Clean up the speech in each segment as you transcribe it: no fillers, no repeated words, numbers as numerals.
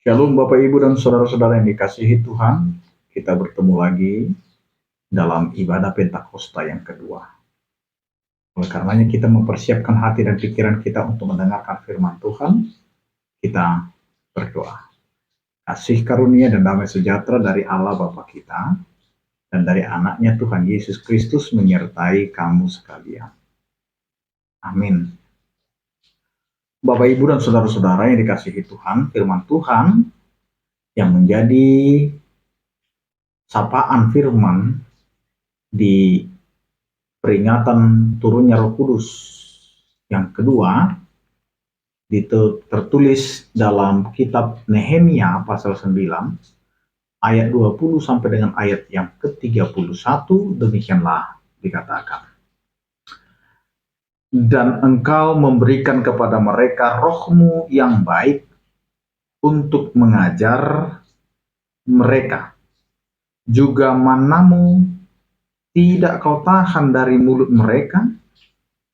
Shalom Bapak Ibu dan Saudara-saudara yang dikasihi Tuhan. Kita bertemu lagi dalam ibadah Pentakosta yang kedua. Oleh karenanya kita mempersiapkan hati dan pikiran kita untuk mendengarkan firman Tuhan. Kita berdoa. Kasih karunia dan damai sejahtera dari Allah Bapa kita dan dari anaknya Tuhan Yesus Kristus menyertai kamu sekalian. Amin. Bapak Ibu dan Saudara-saudara yang dikasihi Tuhan, firman Tuhan yang menjadi sapaan firman di peringatan turunnya Roh Kudus yang kedua tertulis dalam kitab Nehemia pasal 9 ayat 20 sampai dengan ayat yang ke-31. Demikianlah dikatakan, dan engkau memberikan kepada mereka rohmu yang baik untuk mengajar mereka, juga manamu tidak kau tahan dari mulut mereka,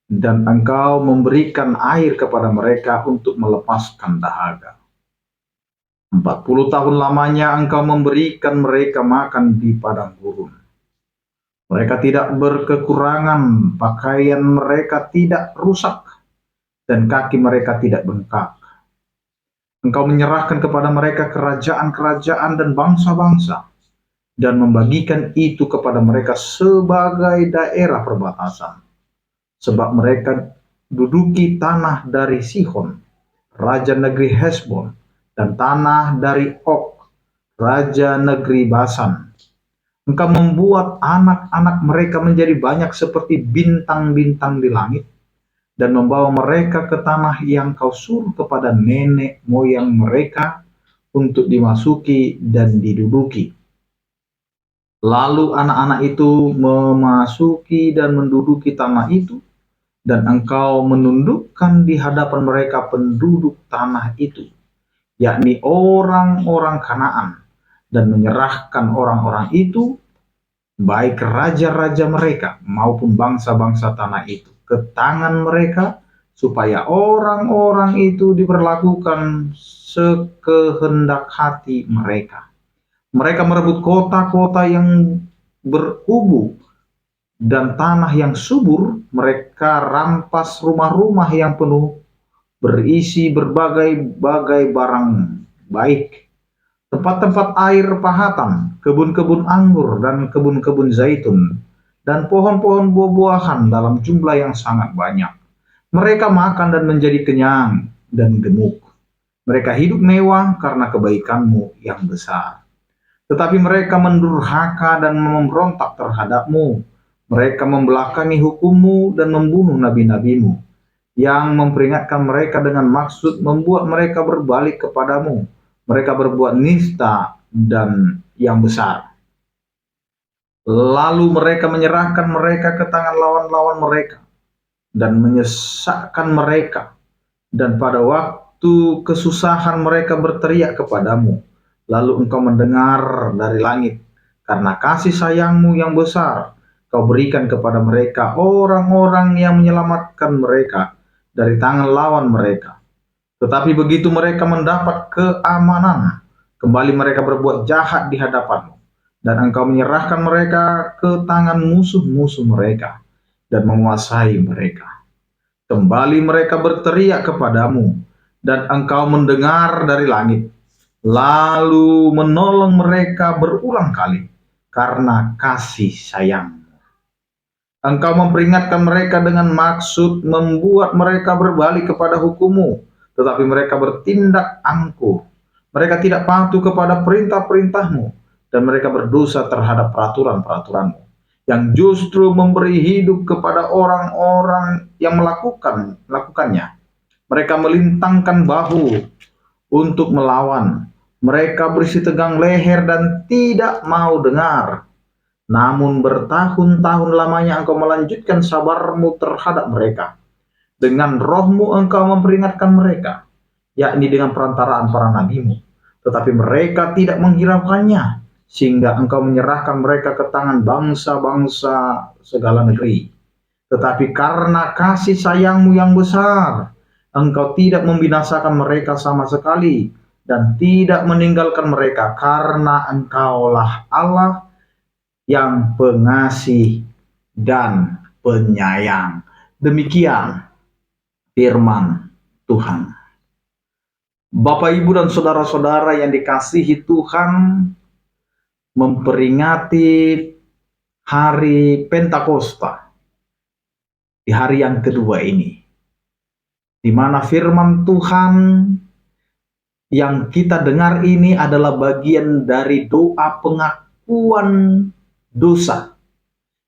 dan engkau memberikan air kepada mereka untuk melepaskan dahaga. 40 tahun lamanya engkau memberikan mereka makan di padang gurun. Mereka tidak berkekurangan, pakaian mereka tidak rusak, dan kaki mereka tidak bengkak. Engkau menyerahkan kepada mereka kerajaan-kerajaan dan bangsa-bangsa, dan membagikan itu kepada mereka sebagai daerah perbatasan. Sebab mereka duduki tanah dari Sihon, raja negeri Hesbon, dan tanah dari Og, raja negeri Basan. Engkau membuat anak-anak mereka menjadi banyak seperti bintang-bintang di langit, dan membawa mereka ke tanah yang kau suruh kepada nenek moyang mereka untuk dimasuki dan diduduki. Lalu anak-anak itu memasuki dan menduduki tanah itu, dan engkau menundukkan di hadapan mereka penduduk tanah itu, yakni orang-orang Kanaan, dan menyerahkan orang-orang itu, baik raja-raja mereka maupun bangsa-bangsa tanah itu, ke tangan mereka, supaya orang-orang itu diperlakukan sekehendak hati mereka. Mereka merebut kota-kota yang berkubu dan tanah yang subur. Mereka rampas rumah-rumah yang penuh berisi berbagai-bagai barang baik, tempat-tempat air pahatan, kebun-kebun anggur dan kebun-kebun zaitun, dan pohon-pohon buah-buahan dalam jumlah yang sangat banyak. Mereka makan dan menjadi kenyang dan gemuk. Mereka hidup mewah karena kebaikanmu yang besar. Tetapi mereka mendurhaka dan memberontak terhadapmu. Mereka membelakangi hukummu dan membunuh nabi-nabimu, yang memperingatkan mereka dengan maksud membuat mereka berbalik kepadamu. Mereka berbuat nista dan yang besar. Lalu mereka menyerahkan mereka ke tangan lawan-lawan mereka dan menyesakkan mereka. Dan pada waktu kesusahan mereka berteriak kepadamu, lalu engkau mendengar dari langit. Karena kasih sayangmu yang besar, kau berikan kepada mereka orang-orang yang menyelamatkan mereka dari tangan lawan mereka. Tetapi begitu mereka mendapat keamanan, kembali mereka berbuat jahat di hadapanmu, dan engkau menyerahkan mereka ke tangan musuh-musuh mereka dan menguasai mereka. Kembali mereka berteriak kepadamu, dan engkau mendengar dari langit, lalu menolong mereka berulang kali karena kasih sayang. Engkau memperingatkan mereka dengan maksud membuat mereka berbalik kepada hukum-Mu, tetapi mereka bertindak angkuh. Mereka tidak patuh kepada perintah-perintah-Mu, dan mereka berdosa terhadap peraturan-peraturan-Mu, yang justru memberi hidup kepada orang-orang yang melakukannya. Mereka melintangkan bahu untuk melawan. Mereka berisi tegang leher dan tidak mau dengar. Namun bertahun-tahun lamanya engkau melanjutkan sabar-Mu terhadap mereka. Dengan roh-Mu engkau memperingatkan mereka, yakni dengan perantaraan para nabi-Mu. Tetapi mereka tidak menghiraukannya, sehingga engkau menyerahkan mereka ke tangan bangsa-bangsa segala negeri. Tetapi karena kasih sayang-Mu yang besar, engkau tidak membinasakan mereka sama sekali, dan tidak meninggalkan mereka, karena Engkaulah Allah yang pengasih dan penyayang. Demikian firman Tuhan. Bapak, Ibu, dan saudara-saudara yang dikasihi Tuhan, memperingati hari Pentakosta di hari yang kedua ini, di mana firman Tuhan yang kita dengar ini adalah bagian dari doa pengakuan dosa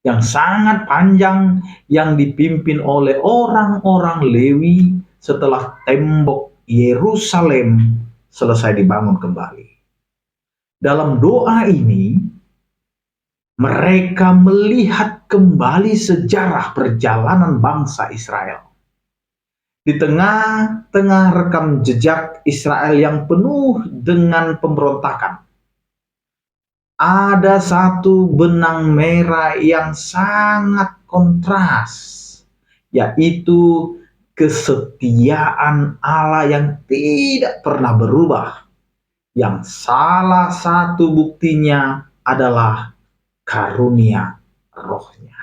yang sangat panjang yang dipimpin oleh orang-orang Lewi setelah tembok Yerusalem selesai dibangun kembali. Dalam doa ini, mereka melihat kembali sejarah perjalanan bangsa Israel. Di tengah-tengah rekam jejak Israel yang penuh dengan pemberontakan, ada satu benang merah yang sangat kontras, yaitu kesetiaan Allah yang tidak pernah berubah, yang salah satu buktinya adalah karunia Roh-Nya.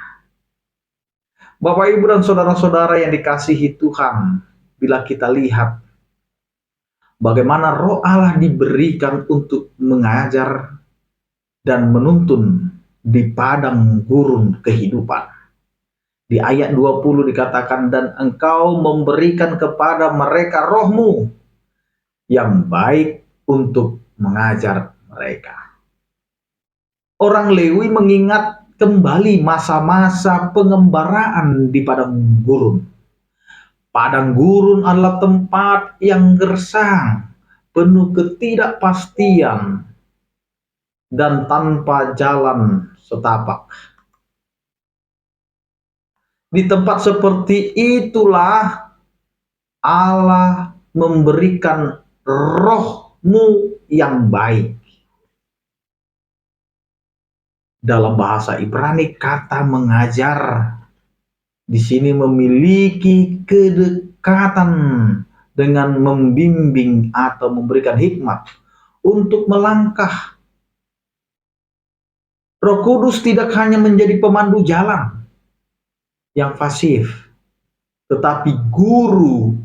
Bapak, Ibu, dan saudara-saudara yang dikasihi Tuhan, bila kita lihat bagaimana Roh Allah diberikan untuk mengajar dan menuntun di padang gurun kehidupan. Di ayat 20 dikatakan, dan Engkau memberikan kepada mereka Roh-Mu yang baik untuk mengajar mereka. Orang Lewi mengingat kembali masa-masa pengembaraan di padang gurun. Padang gurun adalah tempat yang gersang, penuh ketidakpastian, dan tanpa jalan setapak. Di tempat seperti itulah Allah memberikan Roh-Mu yang baik. Dalam bahasa Ibrani, kata mengajar di sini memiliki kedekatan dengan membimbing atau memberikan hikmat untuk melangkah. Roh Kudus tidak hanya menjadi pemandu jalan yang fasih, tetapi guru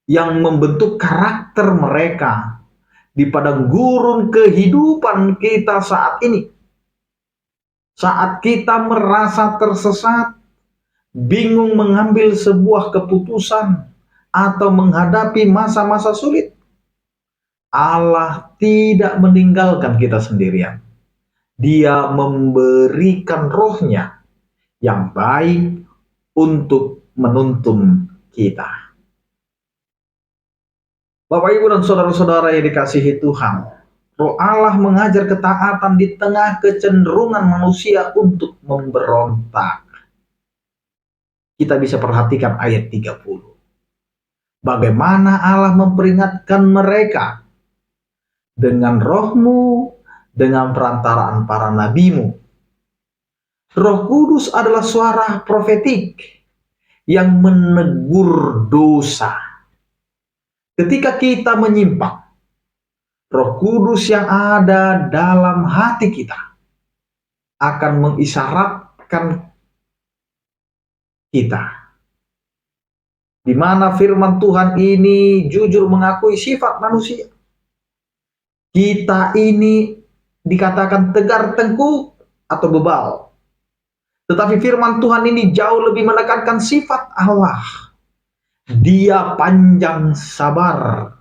yang membentuk karakter mereka di padang gurun kehidupan kita saat ini. Saat kita merasa tersesat, bingung mengambil sebuah keputusan, atau menghadapi masa-masa sulit, Allah tidak meninggalkan kita sendirian. Dia memberikan Roh-Nya yang baik untuk menuntun kita. Bapak, Ibu, dan saudara-saudara yang dikasihi Tuhan, Roh Allah mengajar ketaatan di tengah kecenderungan manusia untuk memberontak. Kita bisa perhatikan ayat 30. Bagaimana Allah memperingatkan mereka dengan Roh-Mu, dengan perantaraan para nabi-Mu. Roh Kudus adalah suara profetik yang menegur dosa. Ketika kita menyimpang, Roh Kudus yang ada dalam hati kita akan mengisyaratkan kita. Di mana firman Tuhan ini jujur mengakui sifat manusia. Kita ini dikatakan tegar tengkuk atau bebal. Tetapi firman Tuhan ini jauh lebih menekankan sifat Allah. Dia panjang sabar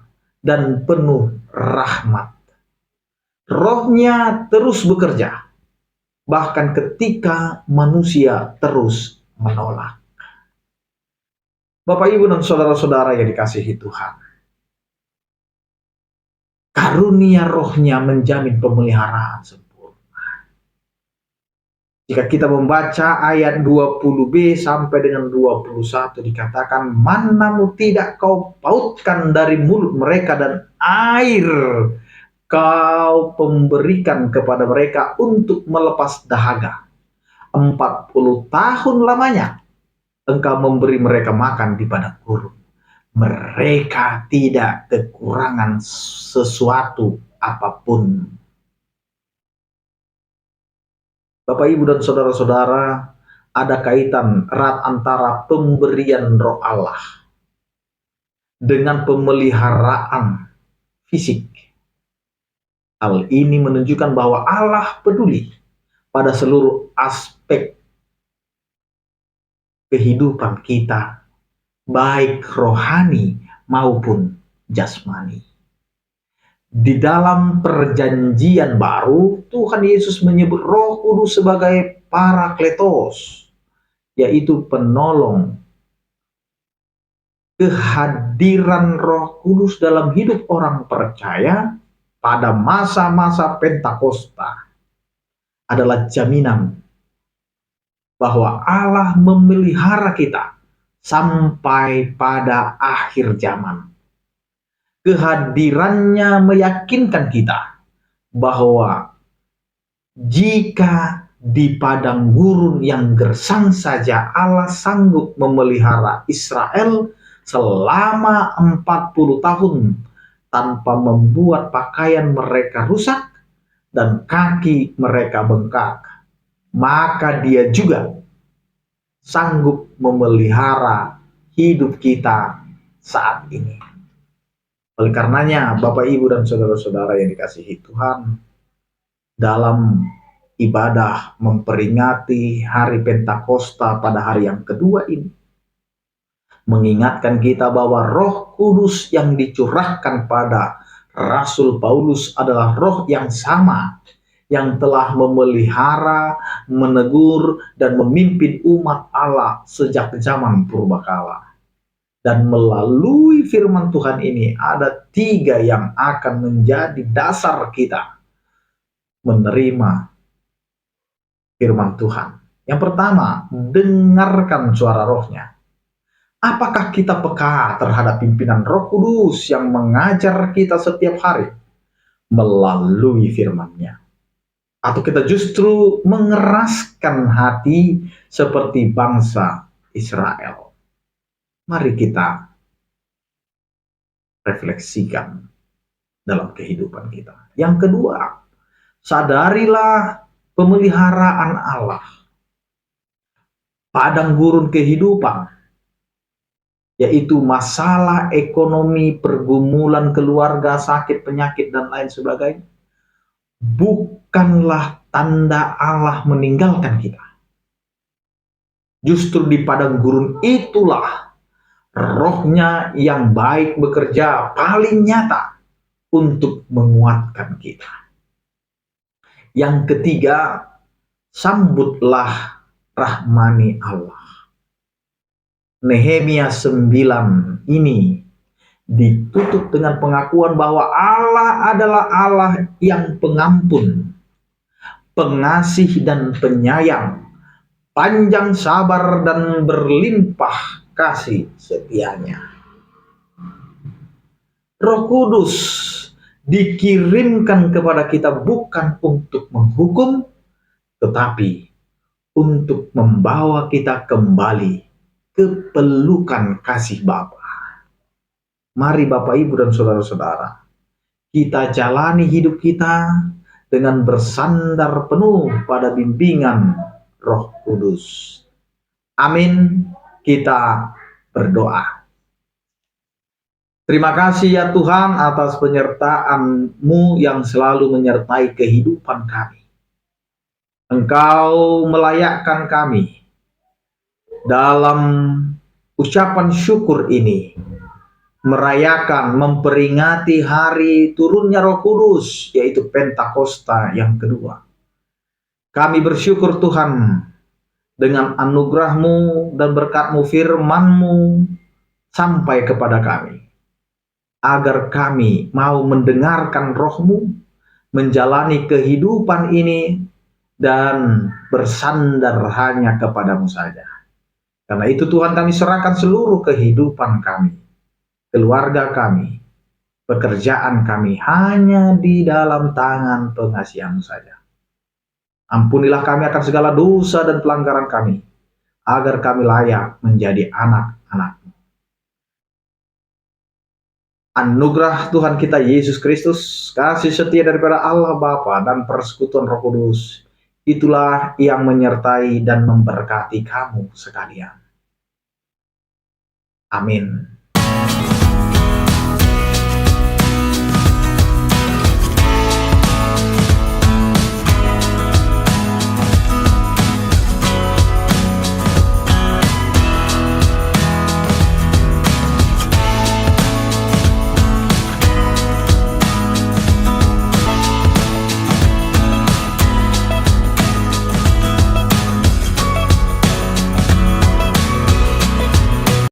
dan penuh rahmat. Roh-Nya terus bekerja, bahkan ketika manusia terus menolak. Bapak, Ibu, dan saudara-saudara yang dikasihi Tuhan, karunia Roh-Nya menjamin pemeliharaan sempurna. Jika kita membaca ayat 20b sampai dengan 21 dikatakan, manamu tidak kau pautkan dari mulut mereka dan air kau pemberikan kepada mereka untuk melepas dahaga. 40 tahun lamanya engkau memberi mereka makan di padang gurun. Mereka tidak kekurangan sesuatu apapun. Bapak, Ibu, dan saudara-saudara, ada kaitan erat antara pemberian Roh Allah dengan pemeliharaan fisik. Hal ini menunjukkan bahwa Allah peduli pada seluruh aspek kehidupan kita, baik rohani maupun jasmani. Di dalam perjanjian baru, Tuhan Yesus menyebut Roh Kudus sebagai Parakletos, yaitu penolong. Kehadiran Roh Kudus dalam hidup orang percaya pada masa-masa Pentakosta adalah jaminan bahwa Allah memelihara kita sampai pada akhir zaman. Kehadirannya meyakinkan kita bahwa jika di padang gurun yang gersang saja Allah sanggup memelihara Israel selama 40 tahun tanpa membuat pakaian mereka rusak dan kaki mereka bengkak, maka Dia juga sanggup memelihara hidup kita saat ini. Oleh karenanya, Bapak, Ibu, dan saudara-saudara yang dikasihi Tuhan, dalam ibadah memperingati hari Pentakosta pada hari yang kedua ini, mengingatkan kita bahwa Roh Kudus yang dicurahkan pada Rasul Paulus adalah roh yang sama yang telah memelihara, menegur, dan memimpin umat Allah sejak zaman purbakala. Dan melalui firman Tuhan ini ada 3 yang akan menjadi dasar kita menerima firman Tuhan. Yang pertama, dengarkan suara rohnya. Apakah kita peka terhadap pimpinan Roh Kudus yang mengajar kita setiap hari melalui firman-Nya? Atau kita justru mengeraskan hati seperti bangsa Israel? Mari kita refleksikan dalam kehidupan kita. Yang kedua, sadarilah pemeliharaan Allah. Padang gurun kehidupan, yaitu masalah ekonomi, pergumulan keluarga, sakit, penyakit, dan lain sebagainya, bukanlah tanda Allah meninggalkan kita. Justru di padang gurun itulah Roh-Nya yang baik bekerja paling nyata untuk menguatkan kita. Yang ketiga, sambutlah rahmani Allah. Nehemia 9 ini ditutup dengan pengakuan bahwa Allah adalah Allah yang pengampun, pengasih dan penyayang, panjang sabar dan berlimpah kasih setianya. Roh Kudus dikirimkan kepada kita bukan untuk menghukum, tetapi untuk membawa kita kembali ke pelukan kasih Bapa. Mari Bapak, Ibu, dan saudara-saudara, kita jalani hidup kita dengan bersandar penuh pada bimbingan Roh Kudus. Amin. Kita berdoa. Terima kasih ya Tuhan atas penyertaan-Mu yang selalu menyertai kehidupan kami. Engkau melayakkan kami dalam ucapan syukur ini, merayakan, memperingati hari turunnya Roh Kudus, yaitu Pentakosta yang kedua. Kami bersyukur Tuhan, dengan anugerah-Mu dan berkat-Mu, firman-Mu sampai kepada kami, agar kami mau mendengarkan Roh-Mu, menjalani kehidupan ini, dan bersandar hanya kepada-Mu saja. Karena itu Tuhan, kami serahkan seluruh kehidupan kami, keluarga kami, pekerjaan kami hanya di dalam tangan pengasihan-Mu saja. Ampunilah kami akan segala dosa dan pelanggaran kami, agar kami layak menjadi anak-anak-Mu. anugerah Tuhan kita Yesus Kristus, kasih setia daripada Allah Bapa dan persekutuan Roh Kudus, itulah yang menyertai dan memberkati kamu sekalian. Amin.